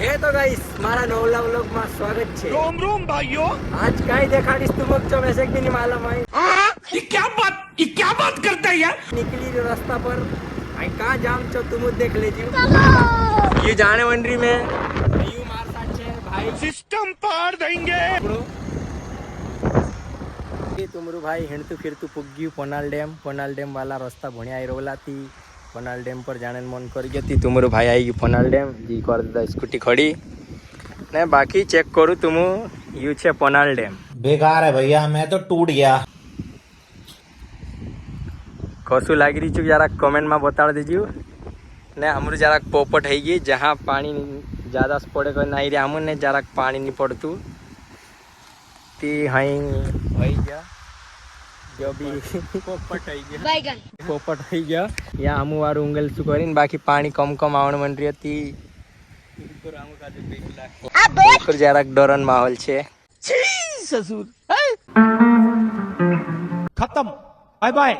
હે તો ગાઈસ મારા નવલા વ્લોગ માં સ્વાગત છે। रोम रोम भाइयों। आज કાઈ દેખાડીશ તુમક જો મેસેજ भी नहीं मालूम है। ये क्या बात करता है यार। निकली जो रास्ता पर आई कहाँ जाम छो तुम देख लेજો। ये जाने मंडरी में व्यू मार साथ छे भाई सिस्टम पार देंगे। ये तुमरू भाई हिंडतू फिरतू पुग्यू पोनाल डेम वाला रास्ता भणिया आई रोलाती पोनाल डेम पर जाने मन कर गई तुमरू भाई आई गई पोनाल डेम जी कर दीदा स्कूटी खड़ी ने बाकी चेक करू तुम यू छे पोनाल डेम बेकार है भैया, मैं तो टूट गया। कसु लागी रही छू जरा कमेंट में बता दीजिए ने हमरू जरा पोपट है गई जहाँ पानी ज़्यादा पड़े कोई नहीं रहा हमने जरा पानी नहीं पड़तू ती हई गया जो भी पोपट है गया पोपट है गया यहाँ हमू वारू उंगल शू करीन बाकी पानी कम कम आवण मन रही थी जरा डरन माहौल छे ससुर खत्म, बाय बाय।